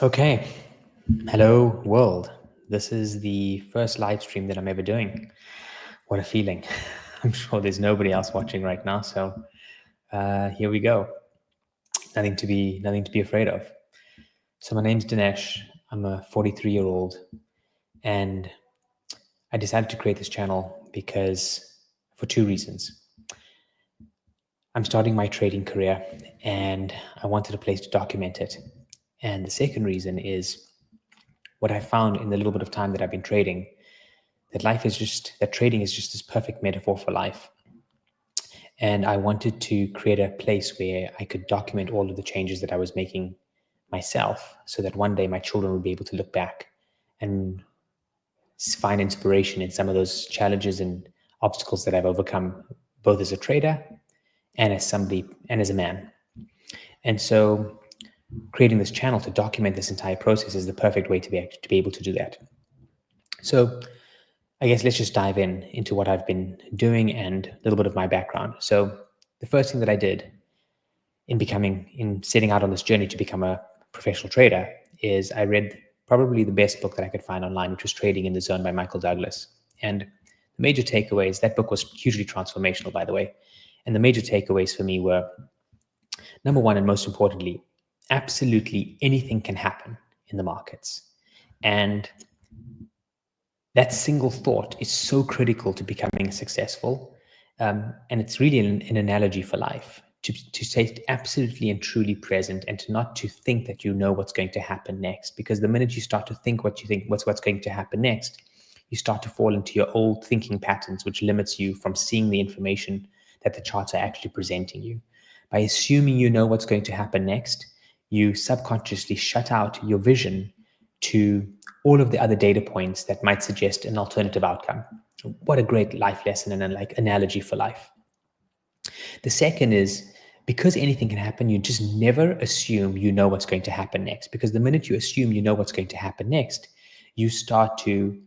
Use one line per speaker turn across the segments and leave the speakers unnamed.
Okay. Hello, world. This is the first live stream that I'm ever doing. What a feeling. I'm sure there's nobody else watching right now. So here we go. Nothing to be afraid of. So my name's Dinesh. I'm a 43-year-old, and I decided to create this channel for two reasons. I'm starting my trading career, and I wanted a place to document it. And the second reason is what I found in the little bit of time that I've been trading, that trading is just this perfect metaphor for life. And I wanted to create a place where I could document all of the changes that I was making myself, so that one day my children would be able to look back and find inspiration in some of those challenges and obstacles that I've overcome, both as a trader and as somebody and as a man. And so creating this channel to document this entire process is the perfect way to be able to do that. So I guess let's just dive into what I've been doing and a little bit of my background. So the first thing that I did in setting out on this journey to become a professional trader is I read probably the best book that I could find online, which was Trading in the Zone by Michael Douglas. And the major takeaways, that book was hugely transformational, by the way. And the major takeaways for me were, number one, and most importantly, absolutely anything can happen in the markets. And that single thought is so critical to becoming successful. And it's really an analogy for life, to stay absolutely and truly present, and to not to think that you know what's going to happen next. Because the minute you start to think what's going to happen next, you start to fall into your old thinking patterns, which limits you from seeing the information that the charts are actually presenting you. By assuming you know what's going to happen next, you subconsciously shut out your vision to all of the other data points that might suggest an alternative outcome. What a great life lesson and analogy for life. The second is, because anything can happen, you just never assume you know what's going to happen next. Because the minute you assume you know what's going to happen next, you start to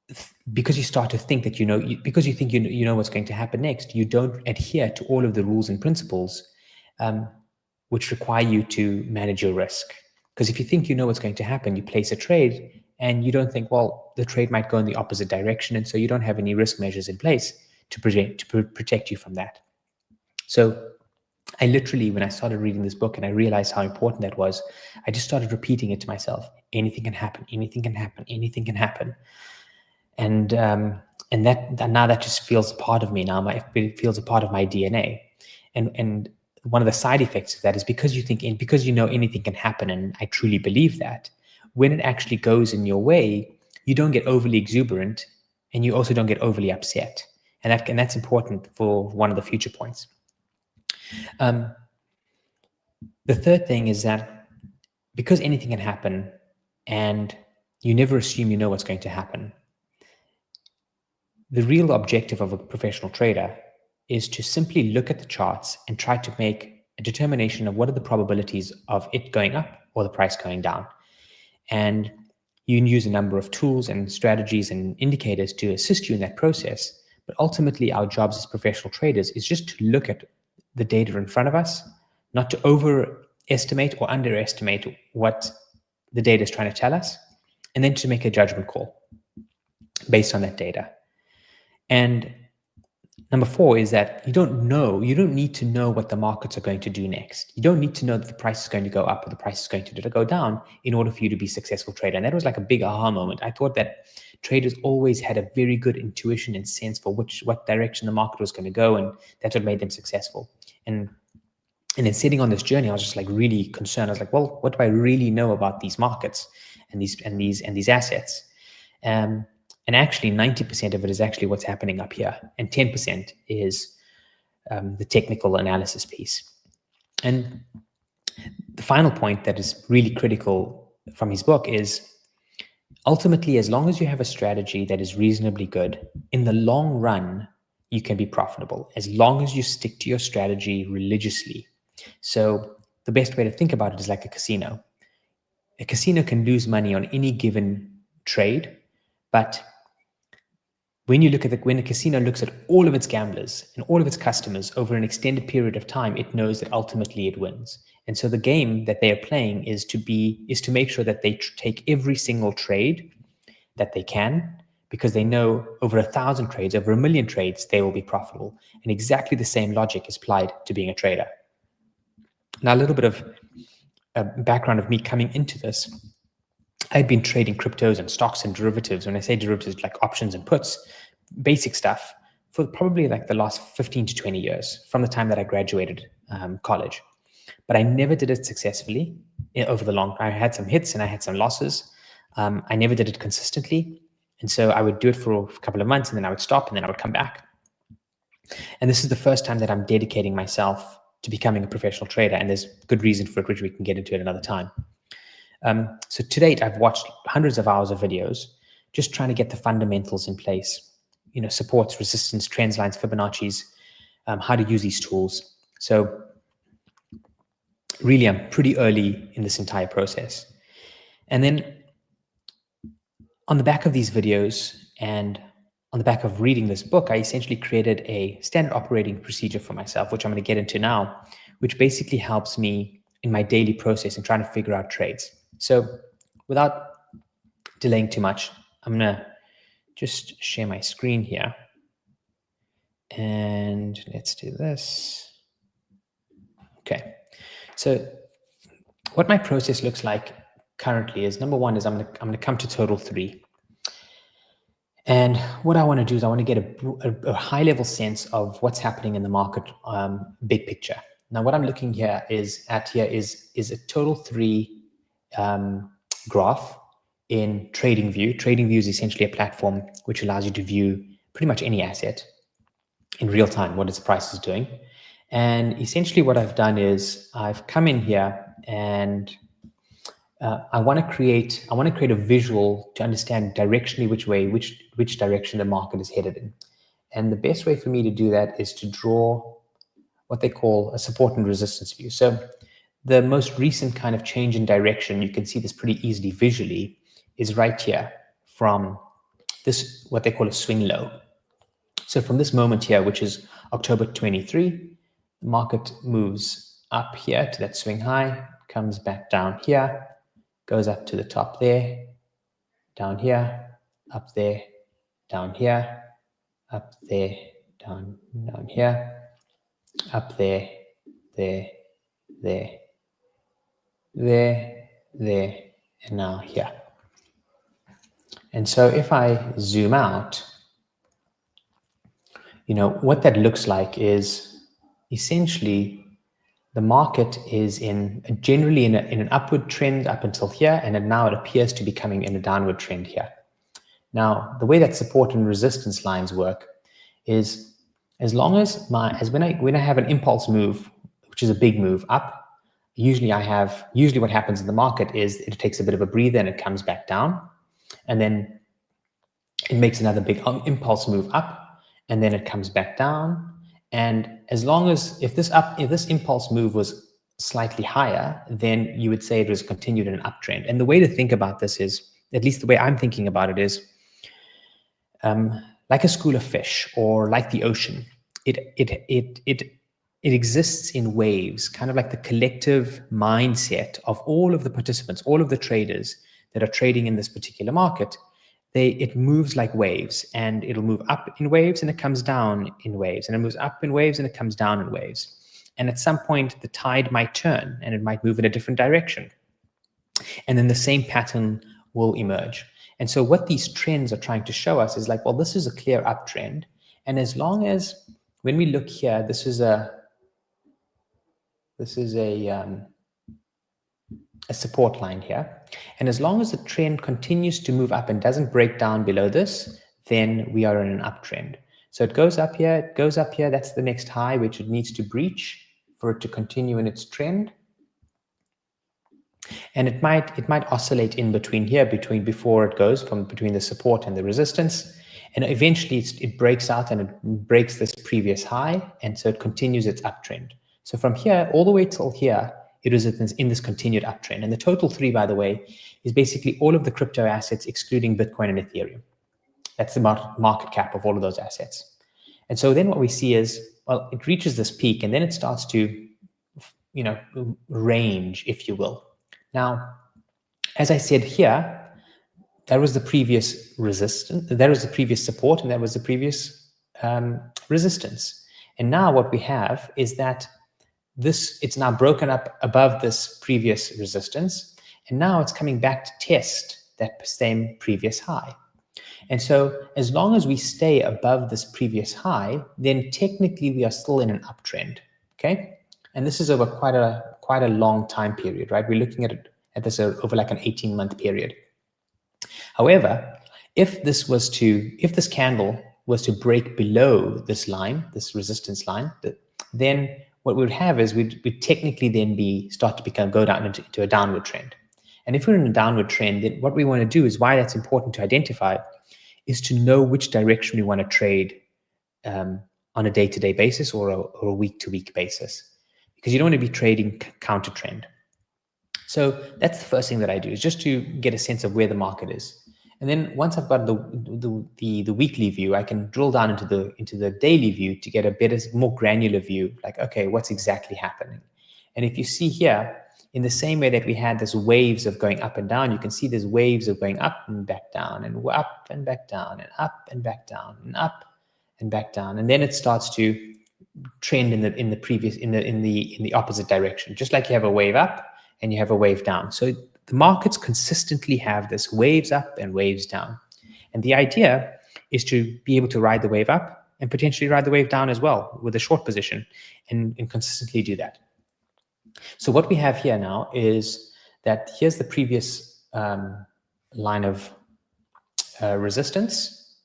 think that because you think you know what's going to happen next, you don't adhere to all of the rules and principles which require you to manage your risk. Because if you think you know what's going to happen, you place a trade and you don't think, well, the trade might go in the opposite direction, and so you don't have any risk measures in place to protect you from that. So I literally, when I started reading this book and I realized how important that was, I just started repeating it to myself. Anything can happen, anything can happen, anything can happen. And now that just feels a part of me now. It feels a part of my DNA. And one of the side effects of that is because you know anything can happen, and I truly believe that, when it actually goes in your way, you don't get overly exuberant, and you also don't get overly upset. And that's important for one of the future points. The third thing is that because anything can happen, and you never assume you know what's going to happen, the real objective of a professional trader is to simply look at the charts and try to make a determination of what are the probabilities of it going up or the price going down. And you can use a number of tools and strategies and indicators to assist you in that process. But ultimately, our jobs as professional traders is just to look at the data in front of us, not to overestimate or underestimate what the data is trying to tell us, and then to make a judgment call based on that data. And number four is that you don't need to know what the markets are going to do next. You don't need to know that the price is going to go up or the price is going to go down in order for you to be a successful trader. And that was like a big aha moment. I thought that traders always had a very good intuition and sense for what direction the market was going to go, and that's what made them successful. And then sitting on this journey, I was just like really concerned. I was like, well, what do I really know about these markets and these assets? And actually 90% of it is actually what's happening up here, and 10% is the technical analysis piece. And the final point that is really critical from his book is, ultimately, as long as you have a strategy that is reasonably good, in the long run, you can be profitable, as long as you stick to your strategy religiously. So the best way to think about it is like a casino. A casino can lose money on any given trade, but when a casino looks at all of its gamblers and all of its customers over an extended period of time, it knows that ultimately it wins. And so the game that they are playing is to make sure that they take every single trade that they can, because they know over 1,000 trades, over 1,000,000 trades, they will be profitable. And exactly the same logic is applied to being a trader. Now, a little bit of a background of me coming into this. I'd been trading cryptos and stocks and derivatives. When I say derivatives, like options and puts, basic stuff, for probably like the last 15 to 20 years from the time that I graduated college. But I never did it successfully over the long. I had some hits and I had some losses. I never did it consistently. And so I would do it for a couple of months and then I would stop and then I would come back. And this is the first time that I'm dedicating myself to becoming a professional trader. And there's good reason for it, which we can get into at another time. So to date, I've watched hundreds of hours of videos, just trying to get the fundamentals in place, supports, resistance, trends, lines, Fibonacci's, how to use these tools. So really, I'm pretty early in this entire process. And then on the back of these videos and on the back of reading this book, I essentially created a standard operating procedure for myself, which I'm going to get into now, which basically helps me in my daily process in trying to figure out trades. So without delaying too much, I'm going to just share my screen here. And let's do this. Okay. So what my process looks like currently is, number one is I'm going to come to total 3. And what I want to do is I want to get a high level sense of what's happening in the market, big picture. Now, what I'm looking is a total 3 graph in TradingView. TradingView is essentially a platform which allows you to view pretty much any asset in real time, what its price is doing. And essentially what I've done is I've come in here and I want to create a visual to understand directionally which direction the market is headed in. And the best way for me to do that is to draw what they call a support and resistance view. So the most recent kind of change in direction, you can see this pretty easily visually, is right here from this, what they call a swing low. So from this moment here, which is October 23, the market moves up here to that swing high, comes back down here, goes up to the top there, down here, up there, down here, up there, down here, up there, there, and now here. And so if I zoom out, what that looks like is essentially the market is generally in an upward trend up until here, and now it appears to be coming in a downward trend here. Now, the way that support and resistance lines work is as long as when I have an impulse move, which is a big move up, usually what happens in the market is it takes a bit of a breather and it comes back down, and then it makes another big impulse move up, and then it comes back down. And as long as if this impulse move was slightly higher, then you would say it was continued in an uptrend. And the way to think about this is, at least the way I'm thinking about it is, like a school of fish or like the ocean. It exists in waves, kind of like the collective mindset of all of the participants, all of the traders that are trading in this particular market. It moves like waves, and it'll move up in waves and it comes down in waves, and it moves up in waves and it comes down in waves. And at some point the tide might turn and it might move in a different direction. And then the same pattern will emerge. And so what these trends are trying to show us is like, well, this is a clear uptrend. And as long as, when we look here, this is a support line here. And as long as the trend continues to move up and doesn't break down below this, then we are in an uptrend. So it goes up here, it goes up here. That's the next high, which it needs to breach for it to continue in its trend. And it might oscillate in between here, before it goes from between the support and the resistance. And eventually it breaks out and it breaks this previous high. And so it continues its uptrend. So from here all the way till here, it is in this continued uptrend. And the total 3, by the way, is basically all of the crypto assets excluding Bitcoin and Ethereum. That's the market cap of all of those assets. And so then what we see is, well, it reaches this peak and then it starts to, range, if you will. Now, as I said here, that was the previous resistance, that was the previous support, and that was the previous resistance. And now what we have is that it's now broken up above this previous resistance, and now it's coming back to test that same previous high. And so as long as we stay above this previous high, then technically we are still in an uptrend, okay? And this is over quite a long time period, right? We're looking at this over like an 18-month period. However, if this candle was to break below this line, this resistance line, then what we would have is we'd technically then go down into a downward trend. And if we're in a downward trend, then what we want to do is, why that's important to identify, is to know which direction we want to trade on a day-to-day basis or a week-to-week basis, because you don't want to be trading counter trend. So that's the first thing that I do, is just to get a sense of where the market is. And then once I've got the weekly view, I can drill down into the daily view to get a better, more granular view, like, okay, what's exactly happening? And if you see here, in the same way that we had this waves of going up and down, you can see there's waves of going up and back down, and up and back down, and up and back down, and up and back down. And then it starts to trend in the opposite direction, just like you have a wave up and you have a wave down. So the markets consistently have this waves up and waves down. And the idea is to be able to ride the wave up and potentially ride the wave down as well with a short position, and consistently do that. So what we have here now is that here's the previous line of resistance.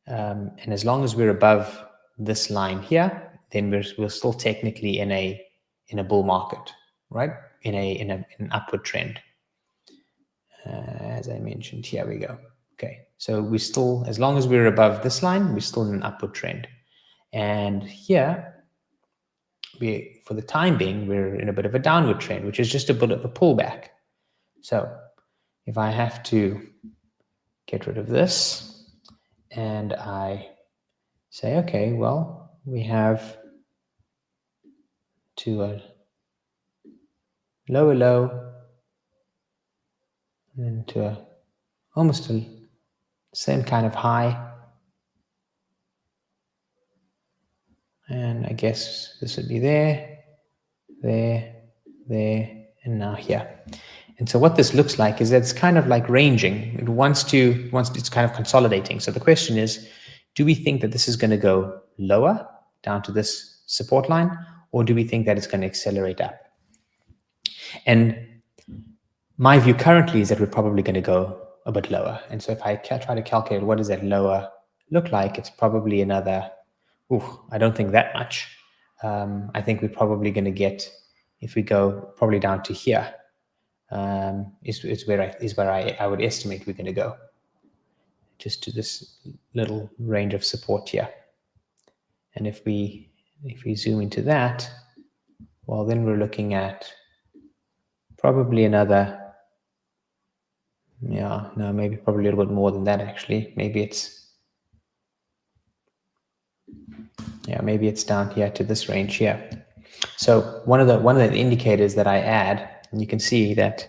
And as long as we're above this line here, then we're still technically in a bull market, right? In an upward trend. As I mentioned, here we go. Okay, so we still, as long as we're above this line, we're still in an upward trend. And here, for the time being, we're in a bit of a downward trend, which is just a bit of a pullback. So if I have to get rid of this and I say, okay, well, we have to a lower low, and to almost the same kind of high. And I guess this would be there, there, and now here. And so what this looks like is that it's kind of like ranging. It wants it's kind of consolidating. So the question is, do we think that this is going to go lower down to this support line, or do we think that it's going to accelerate up? And my view currently is that we're probably going to go a bit lower. And so if I try to calculate what does that lower look like, it's probably another, I don't think that much. I think we're probably going to get, if we go probably down to here, is where I would estimate we're going to go, just to this little range of support here. And if we zoom into that, well, then we're looking at probably another, maybe probably a little bit more than that, actually. Maybe it's down here to this range here. So one of the indicators that I add, and you can see that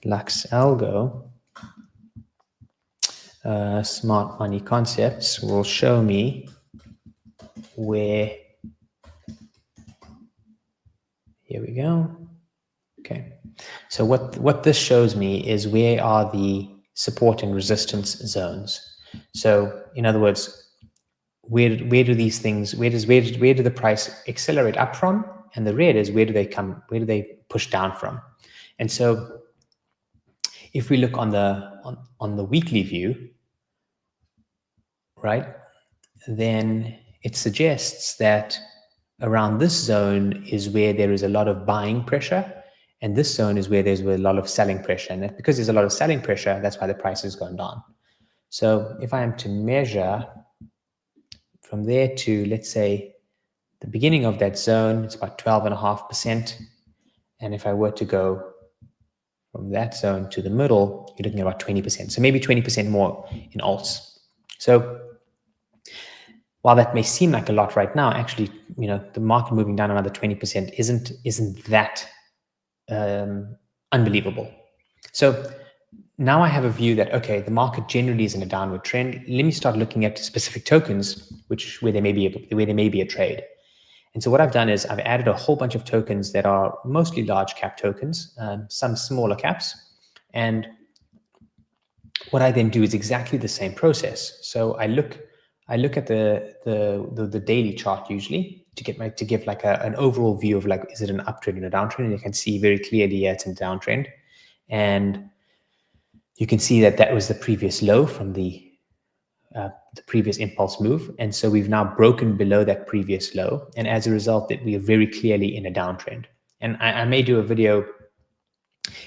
Lux Algo Smart Money Concepts will show me where, here we go. Okay. So what this shows me is where are the support and resistance zones. So in other words, where do the price accelerate up from? And the red is where do they push down from? And so if we look on the weekly view, right, then it suggests that around this zone is where there is a lot of buying pressure, and this zone is where there's a lot of selling pressure. And because there's a lot of selling pressure, that's why the price has gone down. So if I am to measure from there to, let's say, the beginning of that zone, it's about 12.5%. And if I were to go from that zone to the middle, you're looking at about 20%. So maybe 20% more in alts. So while that may seem like a lot right now, actually, the market moving down another 20% isn't that unbelievable. So now I have a view that, okay, the market generally is in a downward trend. Let me start looking at specific tokens, where there may be a trade. And so what I've done is I've added a whole bunch of tokens that are mostly large cap tokens, some smaller caps. And what I then do is exactly the same process. So I look at the daily chart usually to give like an overall view of like, is it an uptrend and a downtrend? And you can see very clearly, yeah, it's a downtrend. And you can see that was the previous low from the previous impulse move. And so we've now broken below that previous low. And as a result, that we are very clearly in a downtrend. And I may do a video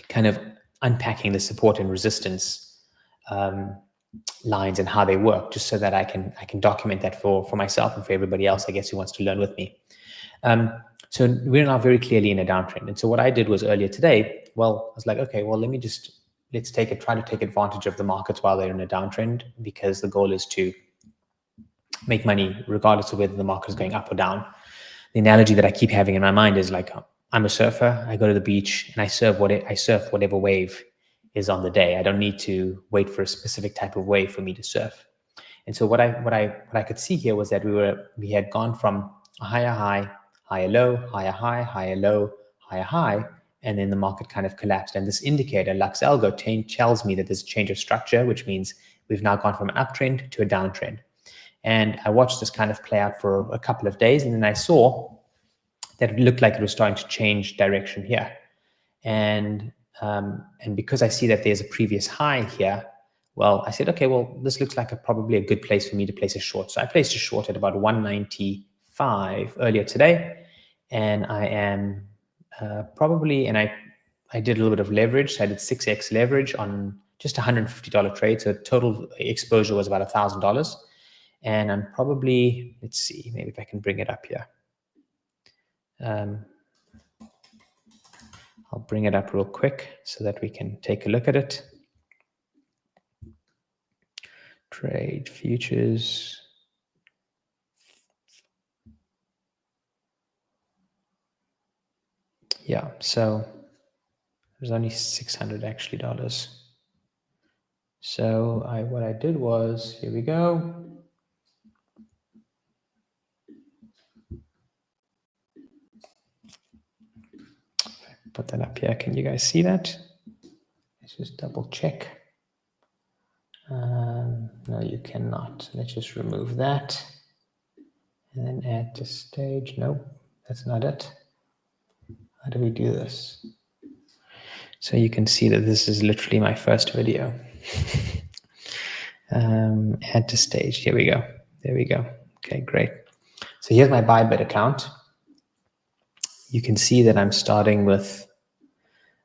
kind of unpacking the support and resistance lines and how they work, just so that I can document that for myself and for everybody else, I guess, who wants to learn with me. So we're now very clearly in a downtrend. And so what I did was earlier today, I was like, okay, well, let's try to take advantage of the markets while they're in a downtrend, because the goal is to make money regardless of whether the market is going up or down. The analogy that I keep having in my mind is like, I'm a surfer. I go to the beach and I surf whatever wave is on the day. I don't need to wait for a specific type of wave for me to surf. And so what I could see here was that we had gone from a higher high, higher low, higher high, higher low, higher high, and then the market kind of collapsed. And this indicator, Lux Algo, tells me that there's a change of structure, which means we've now gone from an uptrend to a downtrend. And I watched this kind of play out for a couple of days, and then I saw that it looked like it was starting to change direction here. And because I see that there's a previous high here, well, I said, okay, well, this looks like probably a good place for me to place a short. So I placed a short at about 195 earlier today, and I am I did a little bit of leverage. So I did 6x leverage on just $150 trade. So total exposure was about $1,000. And I'm probably, let's see, maybe if I can bring it up here. I'll bring it up real quick so that we can take a look at it. Trade futures. Yeah, so there's only $600 actually dollars. So what I did was, here we go. Put that up here. Can you guys see that? Let's just double check. No, you cannot. Let's just remove that. And then add to stage. Nope, that's not it. How do we do this? So you can see that this is literally my first video. Add to stage. Here we go. There we go. Okay, great. So here's my Bybit account. You can see that I'm starting with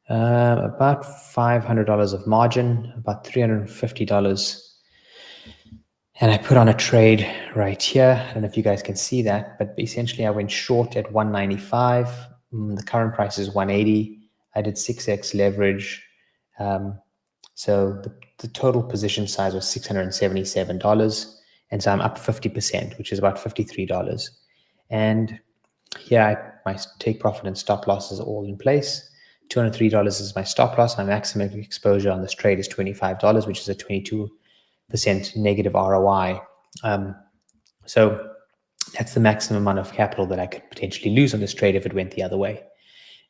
about $500 of margin, about $350. And I put on a trade right here. I don't know if you guys can see that, but essentially I went short at 195. The current price is 180. I did 6x leverage. So the total position size was $677. And so I'm up 50%, which is about $53. And here my take profit and stop loss is all in place. $203 is my stop loss. My maximum exposure on this trade is $25, which is a 22% negative ROI. So that's the maximum amount of capital that I could potentially lose on this trade if it went the other way.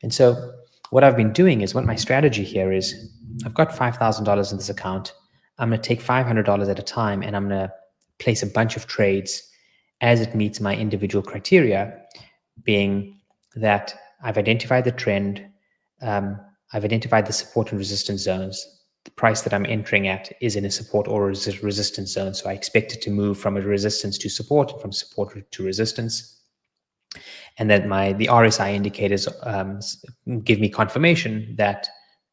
And so what I've been doing is, what my strategy here is, I've got $5,000 in this account. I'm going to take $500 at a time, and I'm going to place a bunch of trades as it meets my individual criteria, being that I've identified the trend, I've identified the support and resistance zones. The price that I'm entering at is in a support or resistance zone. So I expect it to move from a resistance to support, from support to resistance. And that the RSI indicators give me confirmation that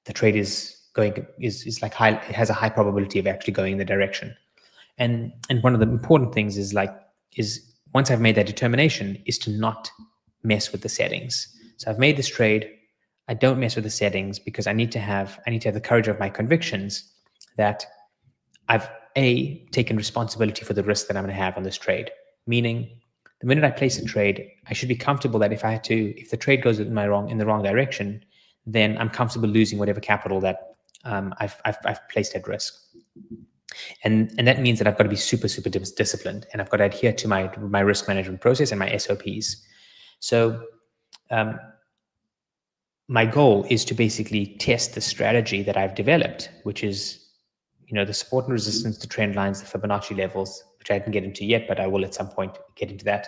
the trade is like high, it has a high probability of actually going in the direction. And one of the important things is once I've made that determination, is to not mess with the settings. So I've made this trade. I don't mess with the settings because I need to have the courage of my convictions that taken responsibility for the risk that I'm going to have on this trade. Meaning, the minute I place a trade, I should be comfortable that if the trade goes in the wrong direction, then I'm comfortable losing whatever capital that I've placed at risk. And that means that I've got to be super disciplined, and I've got to adhere to my risk management process and my SOPs. So my goal is to basically test the strategy that I've developed, which is, the support and resistance, the trend lines, the Fibonacci levels, which I didn't get into yet, but I will at some point get into that,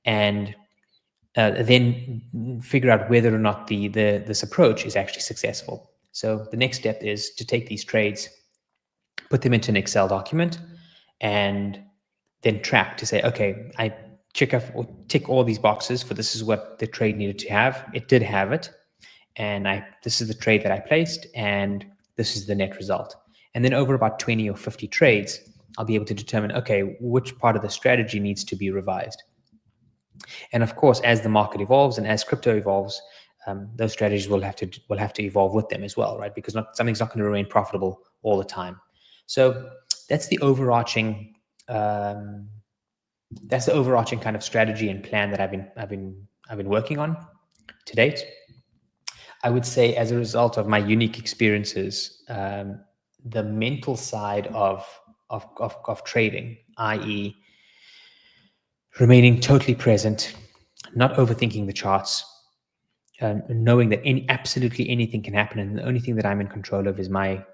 and then figure out whether or not this approach is actually successful. So the next step is to take these trades, put them into an Excel document, and then track to say, okay, I tick all these boxes for this is what the trade needed to have. It did have it. And this is the trade that I placed, and this is the net result. And then over about 20 or 50 trades, I'll be able to determine, okay, which part of the strategy needs to be revised. And of course, as the market evolves and as crypto evolves, those strategies will have to evolve with them as well, right? Because something's not going to remain profitable all the time. So that's the overarching kind of strategy and plan that I've been working on to date. I would say, as a result of my unique experiences, the mental side of trading, i.e., remaining totally present, not overthinking the charts, knowing that absolutely anything can happen, and the only thing that I'm in control of is my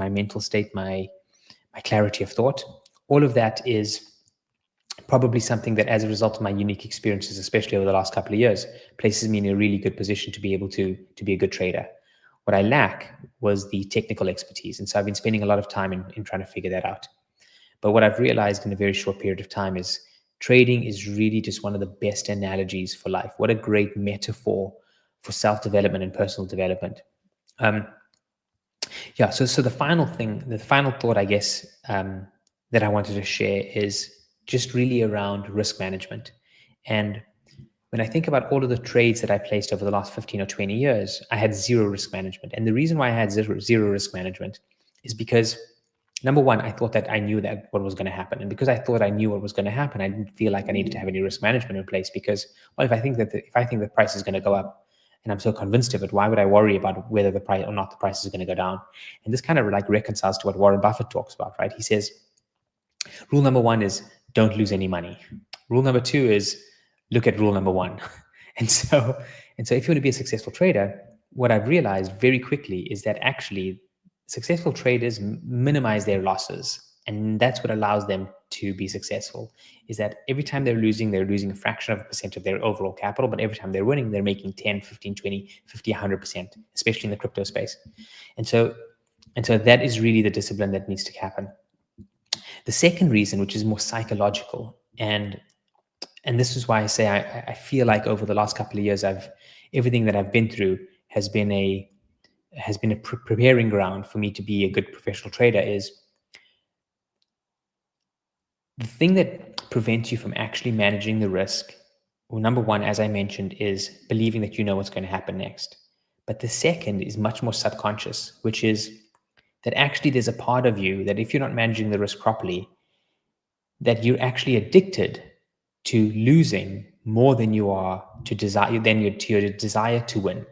mental state, my clarity of thought. All of that is probably something that, as a result of my unique experiences, especially over the last couple of years, places me in a really good position to be able to be a good trader. What I lack was the technical expertise. And so I've been spending a lot of time in trying to figure that out. But what I've realized in a very short period of time is trading is really just one of the best analogies for life. What a great metaphor for self-development and personal development. So the final thought, I guess, that I wanted to share is just really around risk management. And when I think about all of the trades that I placed over the last 15 or 20 years, I had zero risk management. And the reason why I had zero risk management is because, number one, I thought that I knew that what was going to happen. And because I thought I knew what was going to happen, I didn't feel like I needed to have any risk management in place, because, well, if I think the price is going to go up and I'm so convinced of it, why would I worry about whether the price or not the price is going to go down? And this kind of like reconciles to what Warren Buffett talks about, right? He says, rule number one is don't lose any money. Rule number two is look at rule number one. And so if you want to be a successful trader, what I've realized very quickly is that actually successful traders minimize their losses. And that's what allows them to be successful, is that every time they're losing a fraction of a percent of their overall capital, but every time they're winning, they're making 10, 15, 20, 50, 100%, especially in the crypto space. And so that is really the discipline that needs to happen. The second reason, which is more psychological, and this is why I say I feel like over the last couple of years, everything that I've been through has been a preparing ground for me to be a good professional trader, is the thing that prevents you from actually managing the risk. Well, number one, as I mentioned, is believing that you know what's going to happen next. But the second is much more subconscious, which is that actually there's a part of you that, if you're not managing the risk properly, that you're actually addicted to losing more than you are to your desire to win.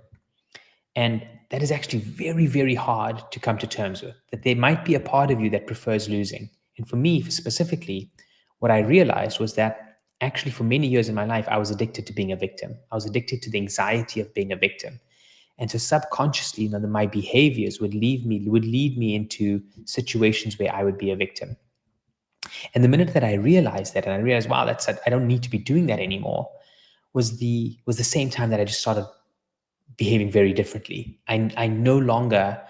And that is actually very, very hard to come to terms with, that there might be a part of you that prefers losing. And for me specifically, what I realized was that actually for many years in my life, I was addicted to being a victim. I was addicted to the anxiety of being a victim. And so subconsciously, my behaviors would lead me into situations where I would be a victim. And the minute that I realized that, and I realized, wow, I don't need to be doing that anymore, was the same time that I just started behaving very differently. I no longer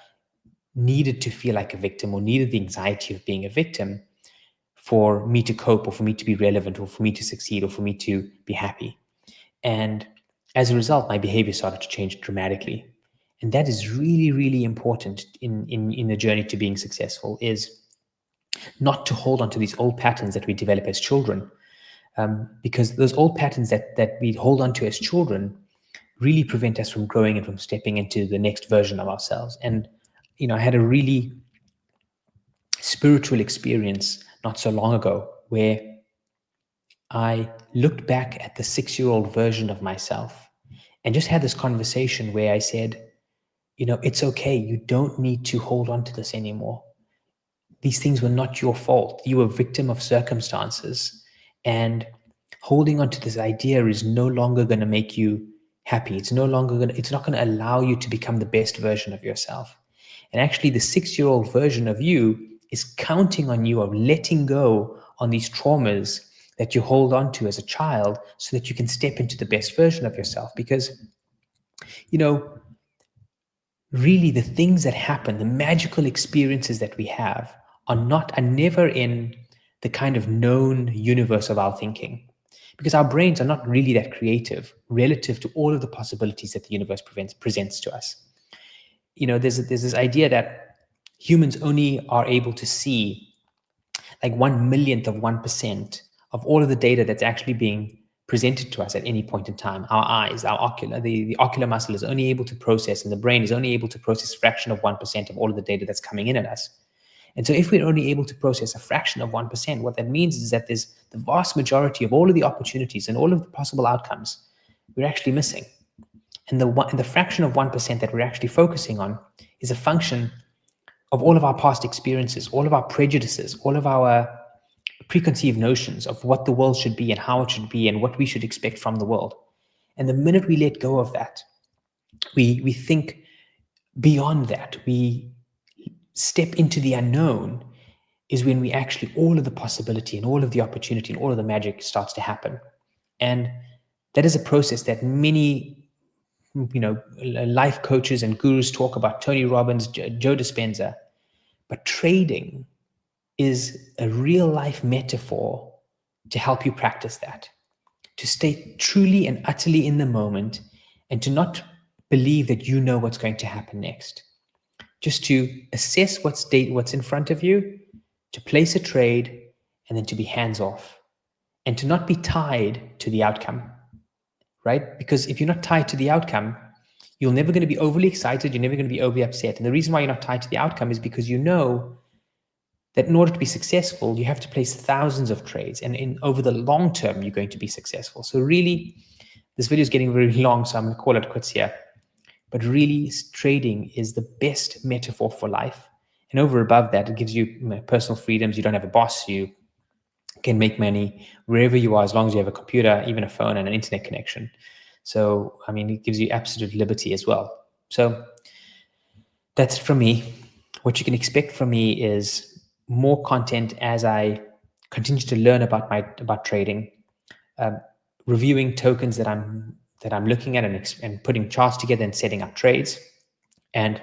needed to feel like a victim or needed the anxiety of being a victim for me to cope, or for me to be relevant, or for me to succeed, or for me to be happy. And as a result, my behavior started to change dramatically. And that is really, really important in the journey to being successful, is not to hold on to these old patterns that we develop as children. Because those old patterns that we hold on to as children really prevent us from growing and from stepping into the next version of ourselves. And, I had a really spiritual experience not so long ago where I looked back at the 6-year-old version of myself and just had this conversation where I said, it's okay. You don't need to hold on to this anymore. These things were not your fault. You were a victim of circumstances. And holding on to this idea is no longer going to make you happy. It's not going to allow you to become the best version of yourself. And actually, the 6-year-old version of you is counting on you of letting go on these traumas that you hold on to as a child so that you can step into the best version of yourself. Because, really the things that happen, the magical experiences that we have are never in the kind of known universe of our thinking. Because our brains are not really that creative relative to all of the possibilities that the universe presents to us. There's this idea that humans only are able to see like 1/1,000,000th of 1% of all of the data that's actually being presented to us at any point in time. Our eyes, the ocular muscle is only able to process, and the brain is only able to process a fraction of 1% of all of the data that's coming in at us. And so if we're only able to process a fraction of 1%, what that means is that there's the vast majority of all of the opportunities and all of the possible outcomes we're actually missing. And the fraction of 1% that we're actually focusing on is a function of all of our past experiences, all of our prejudices, all of our preconceived notions of what the world should be and how it should be and what we should expect from the world. And the minute we let go of that, we think beyond that, we step into the unknown, is when we actually, all of the possibility and all of the opportunity and all of the magic starts to happen. And that is a process that many life coaches and gurus talk about, Tony Robbins, Joe Dispenza. But trading is a real life metaphor to help you practice that, to stay truly and utterly in the moment and to not believe that you know what's going to happen next. Just to assess what's in front of you, to place a trade, and then to be hands off and to not be tied to the outcome, right? Because if you're not tied to the outcome, you're never going to be overly excited. You're never going to be overly upset. And the reason why you're not tied to the outcome is because you know that in order to be successful, you have to place thousands of trades. And over the long term, you're going to be successful. So really, this video is getting very long, so I'm going to call it quits here. But really, trading is the best metaphor for life. And over above that, it gives you personal freedoms. You don't have a boss. You can make money wherever you are, as long as you have a computer, even a phone and an internet connection. So, it gives you absolute liberty as well. So that's it from me. What you can expect from me is more content as I continue to learn about trading, reviewing tokens that I'm looking at and putting charts together and setting up trades, and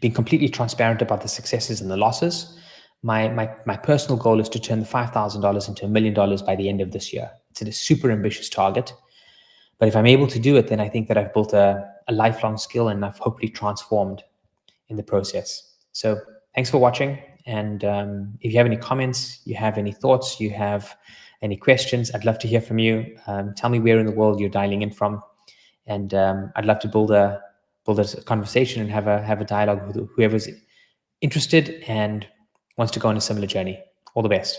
being completely transparent about the successes and the losses. My personal goal is to turn the $5,000 into $1 million by the end of this year. It's a super ambitious target, but if I'm able to do it, then I think that I've built a lifelong skill and I've hopefully transformed in the process. So thanks for watching. And if you have any comments, you have any thoughts, you have any questions, I'd love to hear from you. Tell me where in the world you're dialing in from. And I'd love to build a conversation and have a dialogue with whoever's interested and wants to go on a similar journey. All the best.